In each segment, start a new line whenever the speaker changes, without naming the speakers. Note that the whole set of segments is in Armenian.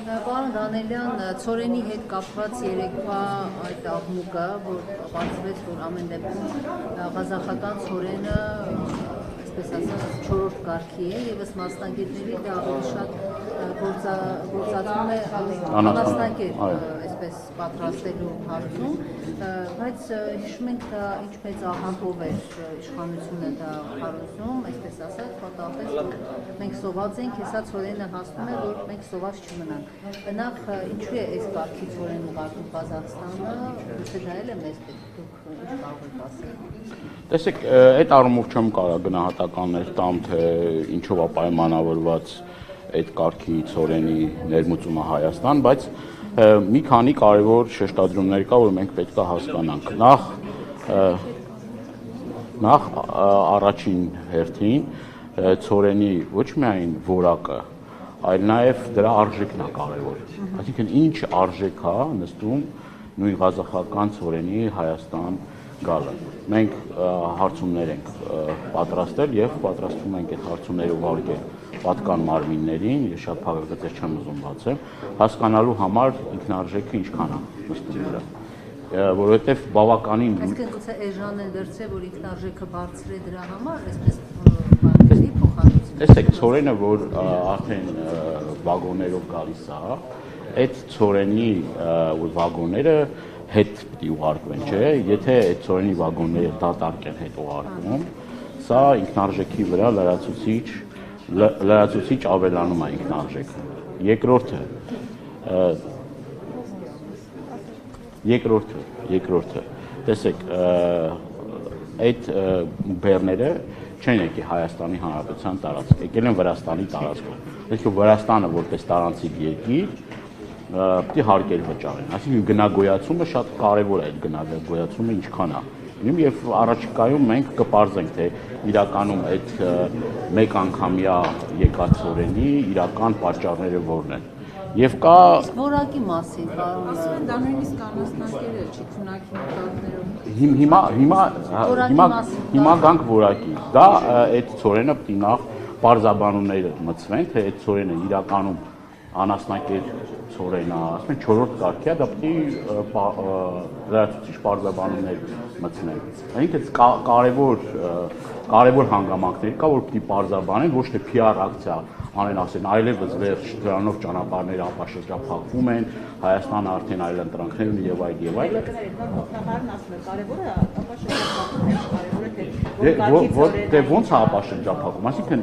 Պարոն Դանելյան, ցորենի հետ կապված երեկվա այդ աղմուկը, որ բացվեց, որ ամեն դեպքում ղազախական ցորենը, այսպես ասած, 4-րդ կարգի է, եւ ըստ մասնագետների դա ավելի շատ գործածվում է անասնակեր, այսպես պատրաստելու հարցում, բայց հիշում ենք դա ինչ մեծ աղմուկով էր իշխանությունը դա հարուցում, այսպես ասած, պատահեց մենք սոված ենք, հեսա ցորենը հասնում է, որ մենք սոված չմնանք։ Նախ ինչու է այս կարգի ցորեն ուղարկում Ղազախստանը, թե դա էլ է մեզ պետք, դուք ինչ կարող եք ասել։
Տեսեք, այդ առումով չեմ կարող գնահատականներ տամ, թե ինչով է պայմանավորված այդ կարգի ցորենի ներմուծումը Հայաստան, բայց մի քանի կարևոր շեշտադրումներ կա, որ մենք պետք է հասկանանք։ Նախ առաջին հերթին ցորենի ոչ միայն որակը, այլ նաև դրա արժեքն է կարևոր։ Այսինքն ինչ արժեք է նստում նույն ղազախական ցորենի Հայաստան գալը։ Մենք հարցումներ ենք պատրաստել եւ պատրաստում ենք այդ հարցումները ուղարկել պատկան մարմիններին, ես շատ փակագծեր չեմ ուզում բացել, հասկանալու համար ինքնարժեքը ինչքան է նստում դրա։ Որովհետեւ բավականին
Այսինքն գուցե էժան են դրսել, որ ինքնարժեքը բարձր է դրա համար, այսպես բաների փոխանցում։
Տեսեք, ցորենը, որ արդեն վագոններով գալիս է, այդ ցորենի վագոնները հետ պիտի ուղարկվեն, չէ՞, եթե այդ ցորենի վագոնները դատարկ են հետ ուղարկվում, սա ինքնարժեքի վրա լրացուցիչ ավելանում է ինքնարժեքը։ Երկրորդը, տեսեք, այդ բեռները չեն եկել Հայաստանի Հանրապետության տարածք, եկել են Վրաստանի տարածքով։ Այսինքն Վրաստանը որպես տարանցիկ երկիր պիտի հարկեր վճարեն։ Այսինքն գնագոյացումը շատ կարևոր է, այդ գնագոյացումը ինչքան է։ Եվ առաջիկայում մենք կպարզենք, թե իրականում այդ մեկ անգամյա եկած ցորենի իրական պատճառները որն են։ Եվ կա
որակի մասին,
ասում դա նույնիսկ անասնակեր է, չի քննարկի
մտածներով։ Հիմա գանք որակի։ Դա այդ ցորենը պիտի նախ պարզաբանումները մտցվեն, թե այդ ցորենը իրականում անասնակեր ցորեն է, ասում են 4-րդ կարգի է, դա պիտի լրացուցիչ պարզաբանումներ մտցնեն։ Այսինքն կարևոր հանգամանքներ կա, որ պիտի պարզաբանեն, ոչ թե PR ակցիա անեն, ասեն այլևս վերջ դրանով ճանապարհները ապաշրջափակվում են, Հայաստանը արդեն այլ ընտրանքներ ունի եւ այլ եւ այլ։
Նախարարն ասում է, կարևորը ապաշրջափակումն է,
ոնց է ապաշրջափակում, այսինքն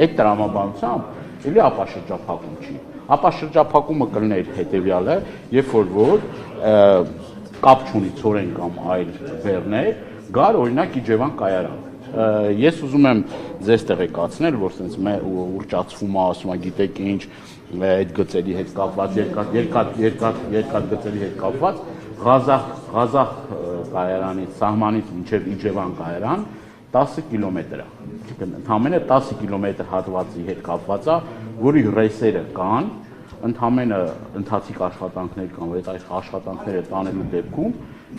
այդ տրամաբանությամբ էլի ապաշրջափակում չի։ Ապաշրջափակումը կլներ հետեւյալը, երբ որ կապ չունի ցորեն կամ այլ բեռներ, գար օրինակ Իջևան կայարան։ Ես ուզում եմ ձեզ տեղեկացնել, որ sense ուրճացվում է, ասում է, գիտեք ինչ, այդ գծերի հետ կապված, երկաթ գծերի հետ կապված, Ղազախ կայարանից, սահմանից մինչև Իջևան կայարան 10 կիլոմետր է։ Ընդամենը 10 կիլոմետր հատվածի հետ կապված է, որի ռեսերը կան, ընդամենը ընթացիկ աշխատանքներ կան, որ այդ աշխատանքները տանելու դեպքում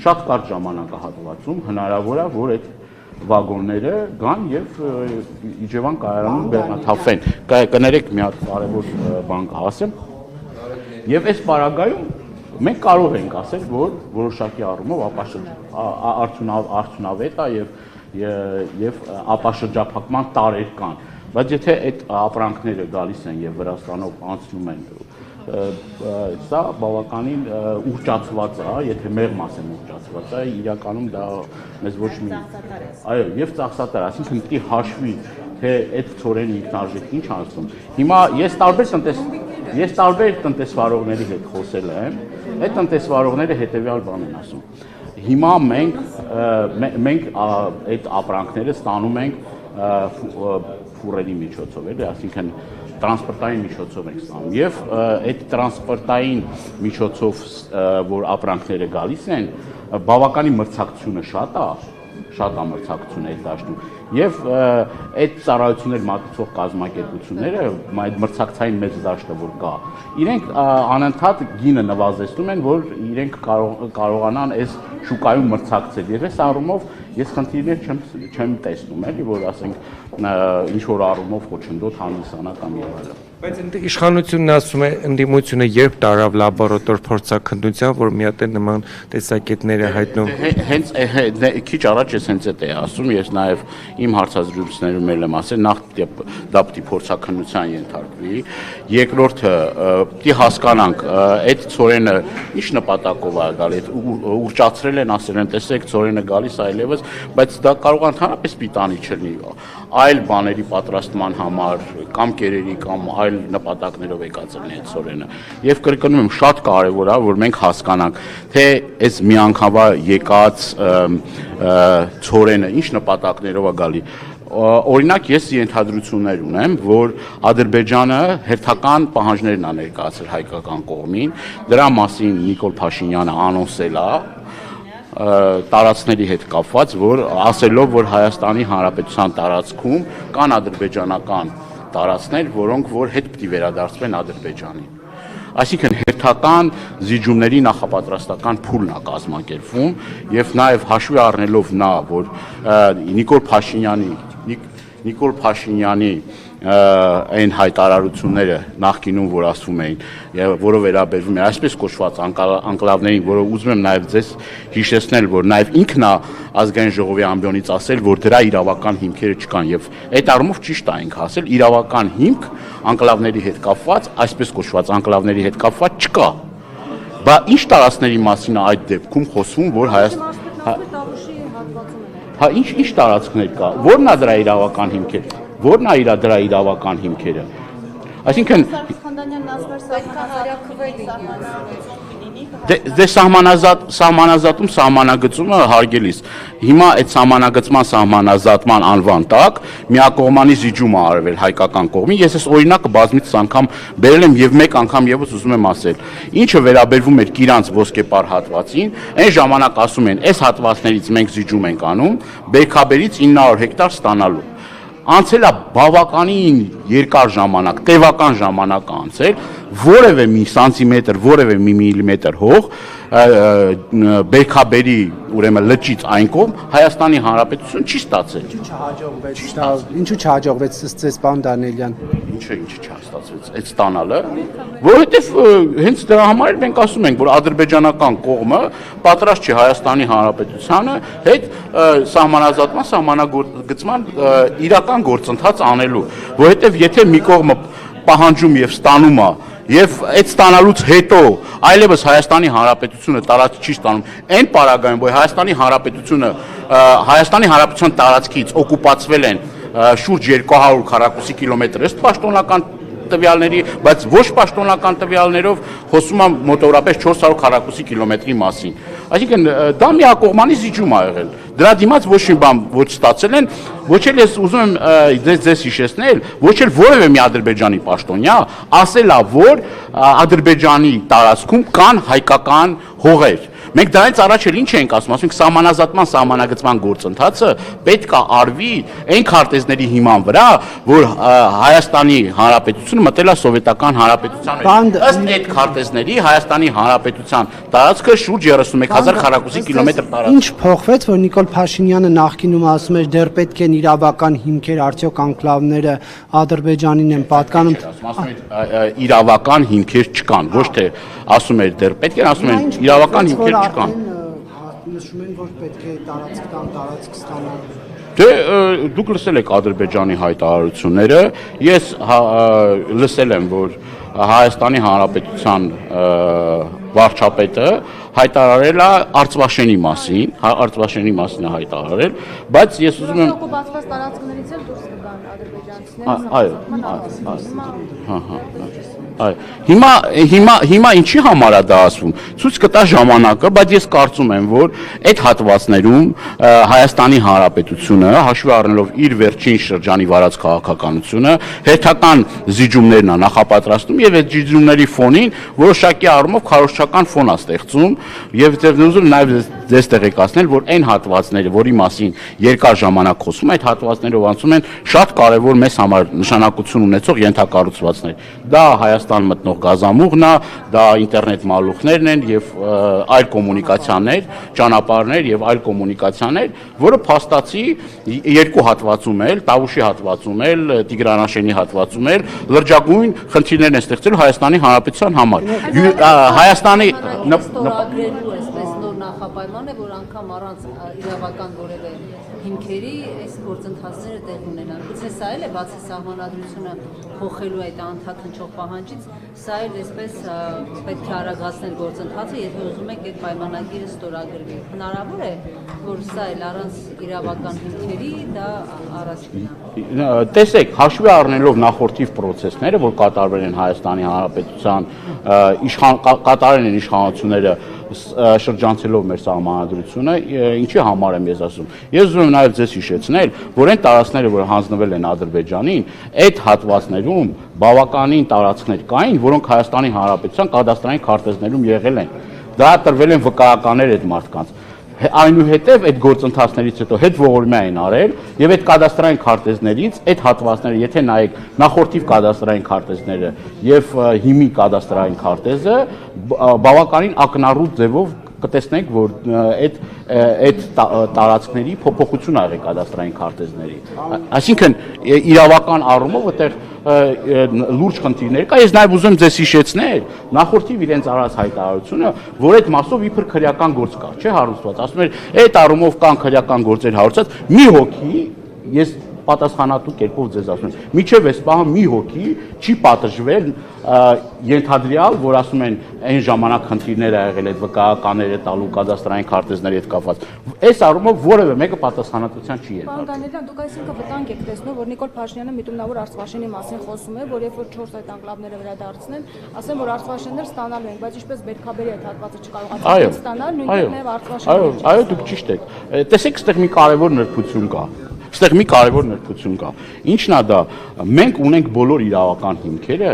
շատ կարճ ժամանակահատվածում հնարավոր է, որ այդ վագոնները գան եւ Իջևան կայարանում բեռնաթափվեն։ Կներեք մի հատ կարևոր բան կհասեմ։ Եւ այս պարագայում մենք կարող ենք ասել, որ որոշակի առումով արդյունավետ է եւ ապաշրջափակման տարեր կան, բայց եթե այդ ապրանքները գալիս են եւ Վրաստանով անցնում են, սա բավականին ուղղճացված է, եթե մեղմ ասեմ ուղղճացված է, իրականում դա մեզ ոչ մի այո, եւ ծախսատար, այսինքն պիտի հաշվի, թե այդ ցորենի ինքնարժեքն ինչ անցնում։ Հիմա ես տարբեր տնտեսվարողների հետ խոսել եմ, այդ տնտեսվարողները հետեւյալ բան են ասում։ Հիմա մենք այդ ապրանքները ստանում ենք ֆուրերի միջոցով, էլի, այսինքն տրանսպորտային միջոցով ենք ստանում եւ այդ տրանսպորտային միջոցով, որ ապրանքները գալիս են, բավականին մրցակցությունը շատ է մրցակցություն այդ դաշտում եւ այդ ծառայություններ մատուցող կազմակերպությունները այդ մրցակցային մեծ դաշտը որ կա, իրենք անընդհատ գինը նվազեցնում են, որ իրենք կարողանան այս շուկայում մրցակցել եւ այս առումով ես խնդիրներ չեմ տեսնում, էլի, որ ասենք ինչ որ առումով խոչընդոտ հանդիսանա կամ եւ այլն։
Բայց իշխանությունն ասում է ընդդիմությունը երբ տարավ լաբորատոր փորձաքննության, որ մի հատ նման տեսակետները հայտնում։
Հենց քիչ առաջ ես հենց այդ էի ասում, ես նաև իմ հարցազրույցներում եմ ասել, նախ դա պիտի փորձաքննության ենթարկվի, երկրորդը պիտի հասկանանք այդ ծորենը ինչ նպատակով է գալի, ուռճացրել են, ասել են, տեսեք, ծորենը գալիս այլևս, բայց դա կարող է ընդհանրապես պիտանի չլինի, այլ բաների պատրաստման համար կամ կերերի կամ այլ նպատակներով եկածելն է ծորենը։ Եվ կրկնում եմ, շատ կարևոր է, որ մենք հասկանանք, թե այս միանգամվա եկած ծորենը ինչ նպատակներով է գալի։ Օրինակ ես ենթադրություններ ունեմ, որ Ադրբեջանը հերթական պահանջներն է ներկայացրել հայկական կողմին, դրա մասին Նիկոլ Փաշինյանը անոնսել է տարածքների հետ կապված, որ ասելով, որ Հայաստանի Հանրապետության տարածքում կան ադրբեջանական տարածքներ, որոնք որ հետ պիտի վերադարձվեն Ադրբեջանին։ Այսինքն հերթական զիջումների նախապատրաստական փուլն է կազմակերպվում եւ նաեւ հաշվի առնելով նա, որ Նիկոլ Փաշինյանի այն հայտարարությունները նախկինում որ ասվում էին, որը վերաբերվում է այսպես կոչված անկլավներին, որը ուզում եմ նաև ձեզ հիշեցնել, որ նաև ինքն է ազգային ժողովի ամբիոնից ասել, որ դրա իրավական հիմքերը չկան եւ այդ առումով ճիշտ է ինքը ասել, իրավական հիմք անկլավների հետ կապված, այսպես կոչված անկլավների հետ կապված չկա։ Բա ինչ տարածքների մասին է այդ դեպքում խոսվում, որ Հա ինչ տարածքներ կա, որն է դրա իրավական հիմքերը, որն է դրա իրավական հիմքերը։ Այսինքն դե սահմանազատում սահմանագծումը հարգելիս։ Հիմա այդ սահմանագծման սահմանազատման անվան տակ միակողմանի զիջում է արվել հայկական կողմին։ Ես այս օրինակը բազմիցս անգամ բերել եմ եւ մեկ անգամ եւս ուզում եմ ասել։ Ինչը վերաբերվում էր Կիրանց ոսկեպար հատվածին, այն ժամանակ ասում են, այս հատվածներից մենք զիջում ենք անում, Բերքաբերից 900 հեկտար ստանալու։ Անցել է բավականին երկար ժամանակ, տևական ժամանակ անցել, որևէ մի սանտիմետր, որևէ մի միլիմետր հող Բերքաբերի ուրեմն լճից այն կողմ Հայաստանի Հանրապետություն չի ստացել։
Ինչու չհաջողվեց ձեզ պարոն Դանիելյան։
Ինչը չհաստատվեց այդ ստանալը, որովհետև հենց դրա համար էլ մենք ասում ենք, որ ադրբեջանական կողմը պատրաստ չի Հայաստանի Հանրապետությանը հետ սահմանազատման, սահմանագծման իրական գործընթաց անելու, որովհետև եթե մի կողմը պահանջում եւ ստանում է Եվ այդ ստանալուց հետո այլևս Հայաստանի Հանրապետությունը տարածք չի ստանում այն պարագայում, որ Հայաստանի Հանրապետության տարածքից օկուպացվել են շուրջ 200 քառակուսի կիլոմետր ըստ պաշտոնական տվյալների, բայց ոչ պաշտոնական տվյալներով խոսում է մոտավորապես 400 քառակուսի կիլոմետրի մասին։ Այսինքն դա միակողմանի զիջում է եղել։ Դրա դիմաց ոչ մի բան ոչ ստացել են, ոչ էլ ես ուզում եմ ձեզ հիշեցնել, ոչ էլ որևէ մի ադրբեջանի պաշտոնյա ասել է, որ Ադրբեջանի տարածքում կան հայկական հողեր։ Մենք դրանից առաջ էլ ինչ ենք ասում, ասում ենք սահմանազատման, սահմանագծման գործընթացը պետք է արվի այն քարտեզների հիման վրա, որ Հայաստանի Հանրապետությունը մտել է Սովետական Հանրապետության հետ։ Ըստ այդ քարտեզների Հայաստանի Հանրապետության տարածքը շուրջ 31000 քառակուսի կիլոմետր տարածք։
Ինչ փոխվեց, որ Նիկոլ Փաշինյանը նախկինում ասում էր դեռ պետք են իրավական հիմքեր, արդյոք անկլավները Ադրբեջանին են պատկանում։
Ասում էր իրավական հիմքեր չկան, ոչ թե ասում էր դեռ պետք են, ասում են իրավական հիմքեր չկան։
Նշում են, որ պետք է տարածք ստանալ։
Դե դուք լսել եք Ադրբեջանի հայտարարությունները, ես լսել եմ, որ Հայաստանի Հանրապետության վարչապետը հայտարարել է Արցվաշենի մասին է հայտարարել, բայց ես ուզում եմ
օկուպացված տարածքներից էլ դուրս կգան ադրբեջանցիները։
Հիմա ինչի համար է դա ասվում, ցույց կտա ժամանակը, բայց ես կարծում եմ, որ այդ հատվածներում Հայաստանի Հանրապետությունը, հաշվի առնելով իր վերջին շրջանի վարած քաղաքականությունը, հերթական զիջումներն է նախապատրաստում եւ այդ զիջումների ֆոնին որոշակի առումով քարոզչական ֆոն է ստեղծում եւ ուզում նաեւ ձեզ տեղեկացնել, որ այն հատվածները, որի մասին երկար ժամանակ խոսում, այդ հատվածներով անցում են շատ կարեւոր մեզ համար նշանակություն ունեցող ենթակառուցվածքներ։ Դա Հայաստան մտնող գազամուղն է, դա ինտերնետ մալուխներն են եւ այլ կոմունիկացիաներ, ճանապարհներ եւ այլ կոմունիկացիաներ, որը փաստացի երկու հատվածում էլ, Տավուշի հատվածում էլ, Տիգրանաշենի հատվածում էլ լրջագույն խնդիրներ են ստեղծել Հայաստանի Հանրապետության համար։ Հայաստանի
ստորագրելու այսպես նոր նախապայման է, որ անգամ առանց իրավական որևէ հիմքերի այս գործընթացները տեղ ունենան։ Գուցե սա էլ է բացի սահմանադրությունը փոխելու այդ անդադար հնչող պահանջից, սա էլ այսպես պետք է արագացնել գործընթացը, եթե ուզում եք այդ պայմանագիրը ստորագրվի։ Հնարավոր է, որ սա էլ առանց իրավական հիմքերի դա առաջ գնա։
Տեսեք, հաշվի առնելով նախորդիվ պրոցեսները, որ կատարվել են Հայաստանի Հանրապետության կատարել են իշխանությունները շրջանցելով մեր սահմանադրությունը, ինչի համար եմ ես ասում։ Ես ուզում եմ նաև ձեզ հիշեցնել, որ այն տարածքները, որ հանձնվել են Ադրբեջանին, այդ հատվածներում բավականին տարածքներ կային, որոնք Հայաստանի Հանրապետության կադաստրային քարտեզներում եղել են։ Դա տրվել են վկայականներ այդ մարդկանց։ Այնուհետև այդ գործընթացներից հետո հետ ողորմյա են արել եւ այդ կադաստրային քարտեզներից այդ հատվածները, եթե նայեք նախորդիվ կադաստրային քարտեզները եւ հիմի կադաստրային քարտեզը, բավականին ակնառու ձևով կտեսնենք, որ այդ տարածքների փոփոխություն ա եղել կադաստրային քարտեզների։ Այսինքն իրավական առումով այդտեղ լուրջ խնդիրներ կա։ Ես նաև ուզում եմ ձեզ հիշեցնել նախորդիվ իրենց արած հայտարարությունը, որ այդ մասով իբր քրեական գործ կա, չէ՞ հարուցված։ Ասում էր, այդ առումով կան քրեական գործեր հարուցած, մի հոգի, ես պատասխանատու կերպով ձեզ ասում եմ, միջև այս պահը մի հոգի չի պատժվել ենթադրյալ, որ ասում են այն ժամանակ խնդիրներ ա եղել այդ վկայականները տալու կադաստրային քարտեզների հետ կապված։ Այս առումով որևէ մեկը պատասխանատվության չի ելնել։
Պարոն Դանիելյան, դուք այսինքն վտանգ եք տեսնում, որ Նիկոլ Փաշինյանը միտումնավոր Արցախաշենի մասին խոսում է, որ երբ որ 4 այդ անկլավները վերադարձնեն, ասեն, որ Արցախաշեններ ստանալու են, բայց ինչպես Բերքաբերի այդ հատվածը չկարողացան ստանալ, նույնպես նաև Արցախաշենը։
Այո, դուք ճիշտ եք։ Տեսեք, այստեղ մի կարևոր նրբություն կա։ Այստեղ մի կարևոր նրբություն կա։ Ինչն է դա։ Մենք ունենք բոլոր իրավական հիմքերը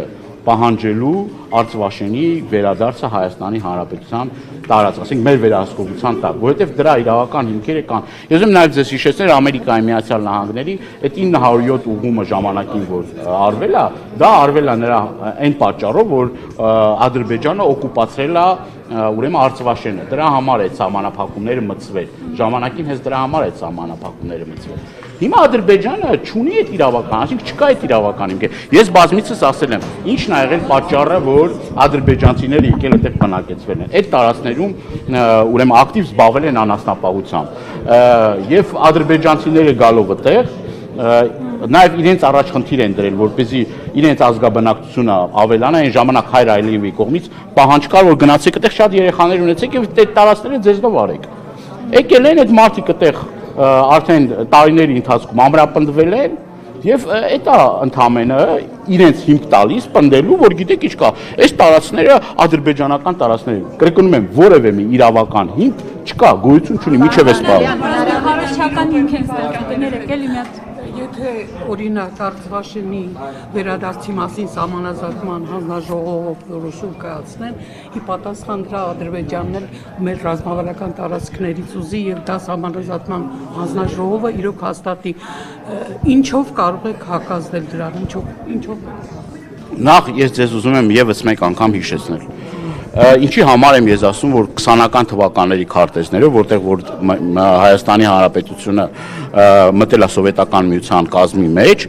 պահանջելու Արցախաշենի վերադարձը Հայաստանի Հանրապետության տարածք, ասենք մեր վերահսկողության տակ, որովհետև դրա իրավական հիմքերը կան։ Ես ուզում նաև ձեզ հիշեցնել Ամերիկայի Միացյալ Նահանգների այդ 907 ուղղումը ժամանակին, որ արվել է, դա արվել է նրա այն պատճառով, որ Ադրբեջանը օկուպացրել է ուրեմն Արցախաշենը։ Դրա համար այդ սահմանափակումները մտցվել։ Ժամանակին հենց դրա համար այդ սահմանափակումները մտցվել։ Հիմա Ադրբեջանը չունի այդ իրավական, այսինքն չկա այդ իրավական հիմք։ Ես բազմիցս ասել եմ, ինչն ա եղել պատճառը, որ ադրբեջանցիները եկել այդտեղ բնակեցվել են։ Այդ տարածքներում ուրեմն ակտիվ զբաղվել են անասնապահությամբ։ Եվ ադրբեջանցիները գալով այդտեղ նաև իրենց առաջ խնդիր են դրել, որպեսզի իրենց ազգաբնակչությունը ավելանա, այն ժամանակ Հայր Ալիևի կողմից պահանջ կար, որ գնացեք այդտեղ շատ երեխաներ ունեցեք եւ այդ տարածքները ձեզնով արեք։ Եկել են այդ մարդիկ այդտեղ արդեն տարիների ընթացքում ամրապնդվել են եւ այդ է ընդամենը իրենց հիմք տալիս պնդելու, որ գիտեք ինչ կա, այս տարածքները ադրբեջանական տարածքներ են։ Կրկնում եմ, որևէ մի իրավական հիմք չկա, գոյություն չունի միջև այս բանը։
Հարուսչական հիմք են ստեղծել, եկել մի հատ եթե օրինակ Արցախաշենի վերադարձի մասին սահմանազատման հանձնաժողովով որոշում կայացնեն, ի պատասխան դրա Ադրբեջանն էլ մեր ռազմավարական տարածքներից ուզի եւ դա սահմանազատման հանձնաժողովը իրոք հաստատի, ինչով կարող եք հակազդել դրան, ինչով։
Նախ ես ձեզ ուզում եմ եւս մեկ անգամ հիշեցնել։ Ինչի համար եմ ես ասում, որ 20-ական թվականների քարտեզներով, որտեղ որ Հայաստանի Հանրապետությունը մտել է սովետական միության կազմի մեջ,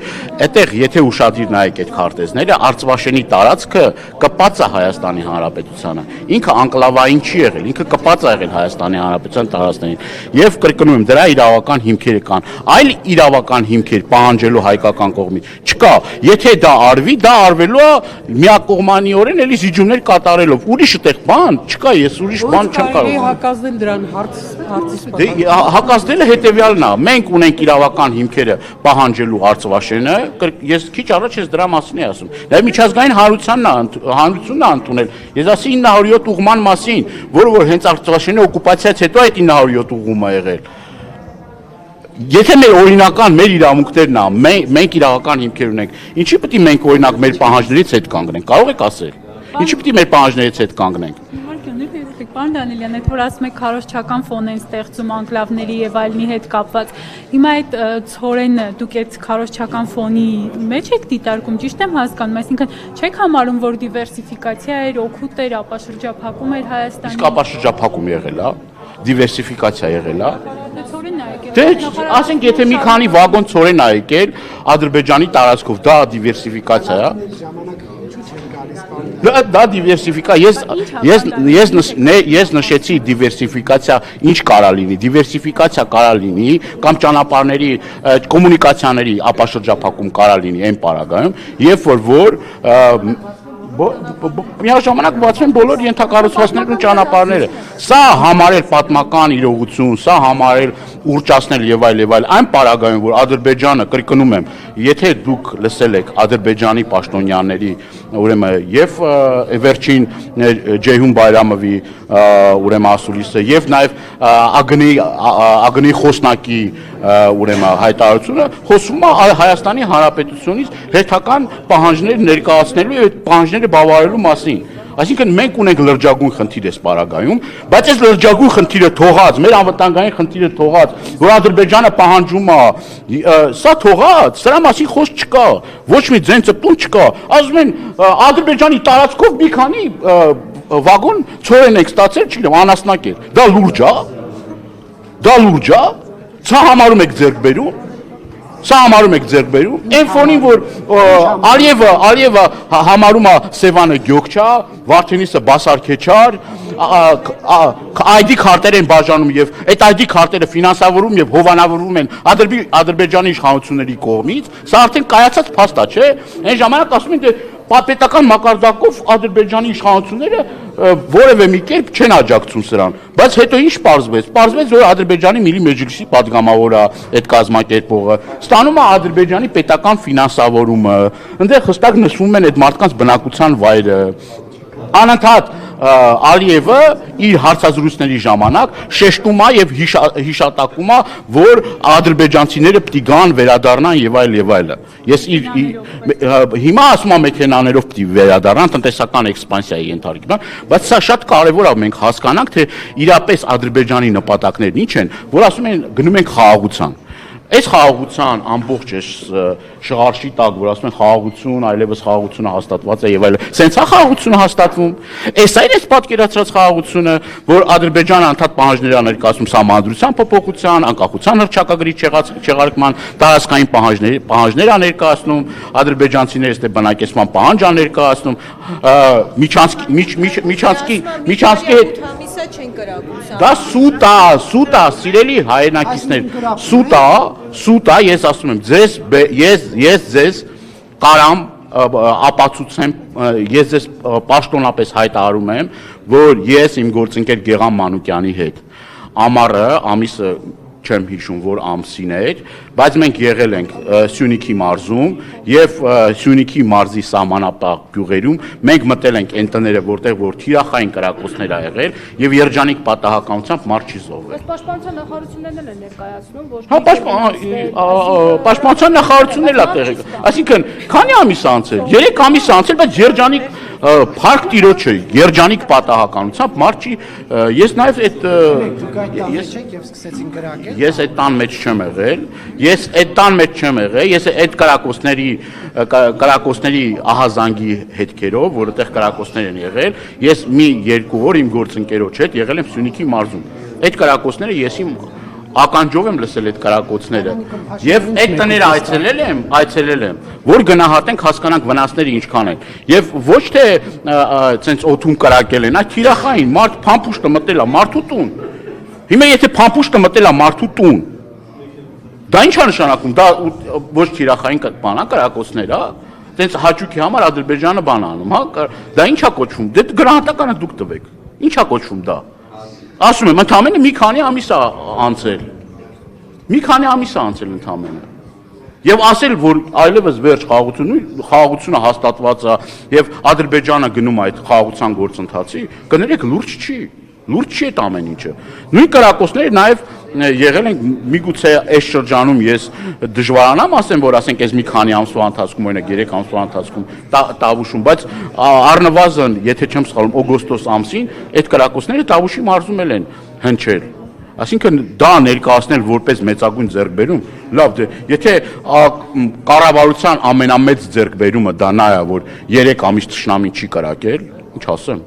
այդտեղ եթե ուշադիր նայեք այդ քարտեզները, Արցախաշենի տարածքը կպած է Հայաստանի Հանրապետությանը։ Ինքը անկլավային չի եղել, ինքը կպած է եղել Հայաստանի Հանրապետության տարածքներին։ Եվ կրկնում եմ, դրա իրավական հիմքերը կան։ Այլ իրավական հիմքեր պահանջելու հայկական կողմից չկա։ Եթե դա արվի, դա արվելու է միակողմանիորեն էլի զիջումներ կատարելով։ Ուրիշ այդտեղ բան չկա, ես ուրիշ բան չեմ կարող։
Հակազդել դրան հարցից
հակազդելը հետևյալն է։ Մենք ունենք իրավական հիմքերը պահանջելու Արցախաշենը, ես քիչ առաջ ես դրա մասին եմ ասում։ Նաև միջազգային հանրությունն է ընդունել։ Ես ասի 907 ուղղման մասին, որը որ հենց Արցախաշենի օկուպացիայից հետո այդ 907 ուղղումը ա եղել։ Եթե մեր օրինական մեր իրավունքներն ա, մենք իրավական հիմքեր ունենք, ինչի պետք է մենք օրինակ մեր պահանջներից հետ կանգնենք, կարող եք ասել։ Ինչի՞ պետք է մեր պահանջներից հետ կանգնենք։
Լսեք, պարոն Դանիելյան, այդ որ ասում եք քարոզչական ֆոն են ստեղծում անկլավների եւ այլնի հետ կապված։ Հիմա այդ ցորենը դուք այդ քարոզչական ֆոնի մեջ եք դիտարկում, ճիշտ եմ հասկանում, այսինքն չեք համարում, որ դիվերսիֆիկացիա էր, օգուտ էր, ապաշրջափակում էր Հայաստանի։
Իսկ ապաշրջափակում եղել է, դիվերսիֆիկացիա եղել է։
Ցորենն է եկել։
Դե, ասենք, եթե մի քանի վագոն ցորեն ա եկել Ադրբեջանի տարածքով, դա դիվերսիֆիկացիա է։ Դա դիվերսիֆիկա, ես նշեցի դիվերսիֆիկացիա ինչ կարա լինի, դիվերսիֆիկացիա կարա լինի կամ ճանապարհների, կոմունիկացիաների ապաշրջափակում կարա լինի այն պարագայում, երբ որ միաժամանակ բացվում են բոլոր ենթակառուցվածքներն ու ճանապարհները։ Սա համարել պատմական իրողություն, սա համարել ուռճացնել եւ այլ, այն պարագայում, որ Ադրբեջանը, կրկնում եմ, եթե դուք լսել եք Ադրբեջանի պաշտոնյաների, ուրեմն եւ վերջին Ջեյհուն Բայրամովի ուրեմն ասուլիսը եւ նաեւ ԱԳՆ-ի խոսնակի ուրեմն հայտարարությունը խոսում է Հայաստանի Հանրապետությունից հերթական պահանջներ ներկայացնելու եւ այդ պահանջները բավարարելու մասին։ Այսինքն մենք ունենք լրջագույն խնդիր այս պարագայում, բայց այս լրջագույն խնդիրը թողած, մեր անվտանգային խնդիրը թողած, որ Ադրբեջանը պահանջում է, սա թողած, սրա մասին խոսք չկա, ոչ մի ձեն ծպտուն չկա։ Ասում են Ադրբեջանի տարածքով մի քանի վագոն ցորեն եք ստացել, չգիտեմ, անասնակեր։ Դա լուրջ է։ Դա լուրջ է։ Սա համարում եք ձեռք բերում։ Սա համարում եք ձեռք բերում, այն ֆոնին, որ Ալիևը համարում է Սևանը գյոքչա, Վարդենիսը բասարքեչար, ID քարտեր են բաժանում եւ այդ ID քարտերը ֆինանսավորում եւ հովանավորվում են Ադրբեջանի իշխանությունների կողմից, սա արդեն կայացած փաստ է, չէ՞։ Այն ժամանակ ասում են, դե պատպետական մակարդակով Ադրբեջանի իշխանությունները որևէ մի կերպ չեն աջակցում սրան, բայց հետո ինչ պարզվեց։ Պարզվեց, որ Ադրբեջանի Միլի Մեջլիսի падգամավոր է այդ կազմակերպողը, ստանում է Ադրբեջանի պետական ֆինանսավորումը, այնտեղ հստակ նշվում են այդ մարդկանց բնակության վայրը։ Անընդհատ Ալիևը իր հարցազրույցների ժամանակ շեշտում է եւ հիշատակում է, որ ադրբեջանցիները պիտի գան, վերադառնան եւ այլը։ Ես հիմա ասում եմ մեքենաներով պիտի վերադառնան, տնտեսական էքսպանսիայի ենթարկվում, բայց սա շատ կարեւոր է մենք հասկանանք, թե իրապես Ադրբեջանի նպատակներն ինչ են, որ ասում են գնում ենք խաղաղության։ Այս խաղաղության ամբողջ շղարշի տակ, որ ասում են խաղաղություն, այլևս խաղաղությունը հաստատված է եւ այլն, սենց է խաղաղությունը հաստատվում։ Այս այն է պատկերացրած խաղաղությունը, որ Ադրբեջանը անդադ պահանջներ է ներկայացնում սահմանադրության փոփոխության, անկախության հռչակագրի չեղարկման, տարածքային պահանջներ է ներկայացնում, ադրբեջանցիները ստե բնակեցման պահանջ է ներկայացնում, միջանցքի հետ դա սուտ է, սիրելի հայրենակիցներ, սուտ է, ես ասում եմ, ես ձեզ կարամ ապացուցեմ, ես ձեզ պաշտոնապես հայտարարում եմ, որ ես իմ գործընկեր Գեղամ Մանուկյանի հետ ամառը, ամիսը չեմ հիշում, որ ամսին էր, բայց մենք եղել ենք Սյունիքի մարզում եւ Սյունիքի մարզի սահմանապահ գյուղերում մենք մտել ենք այն տները, որտեղ որ թիրախային կրակոցներ ա եղել եւ երջանիկ պատահականությամբ մարդ չի զոհվել։
Բայց պաշտպանության նախարարություններն են ներկայացնում, որ
պաշտպանության նախարարությունն էլ է տեղի։ Այսինքն, քանի ամիս անցել, 3 ամիս անցել, բայց երջանիկ Փառք Տիրոջը, երջանիկ պատահականությամբ մարդ չի, ես նաեւ այդ ես այդ տան մեջ չեմ եղել, ես այդ կրակոցների ահազանգի հետքերով, որ այդտեղ կրակոցներ են եղել, ես մի 2 օր իմ գործընկերոջ հետ եղել եմ Սյունիքի մարզում։ Այդ կրակոցները ես իմ ականջով եմ լսել այդ կրակոցները եւ այդ տները այցելել եմ, որ գնահատենք, հասկանանք վնասները ինչքան են եւ ոչ թե ցենց օթում կրակել են, այ թիրախային մարդ փամփուշտը մտել է մարդու տուն։ Հիմա եթե փամփուշտը մտել է մարդու տուն, դա ի՞նչ է նշանակում, դա ոչ թիրախային բան է, կրակոցներ է, ցենց հաճույքի համար Ադրբեջանը բան անում, հա, դա ի՞նչ է կոչվում, դե գնահատականը դուք տվեք, ի՞նչ է կոչվում դա։ Ասում եմ, ընդամենը մի քանի ամիս է անցել։ Մի քանի ամիս է անցել ընդամենը։ Եվ ասել, որ այլևս վերջ խաղաղությունը հաստատված է եւ Ադրբեջանը գնում է այդ խաղաղության գործընթացի, կներեք լուրջ չի։ Լուրջ չի այդ ամեն ինչը։ Նույն կրակոցները նաեւ եղել ենք միգուցե այս շրջանում ես դժվարանամ ասեմ, որ ասենք այս մի քանի ամսվա ընթացքում, օրինակ 3 ամսվա ընթացքում Տավուշում, բայց առնվազն, եթե չեմ սխալվում, օգոստոս ամսին այդ կրակոցները Տավուշի մարզում են հնչել։ Այսինքն դա ներկայացնել որպես մեծագույն ձեռքբերում, լավ, եթե կառավարության ամենամեծ ձեռքբերումը դա նա է, որ 3 ամիս թշնամին չի կրակել, ինչ ասեմ։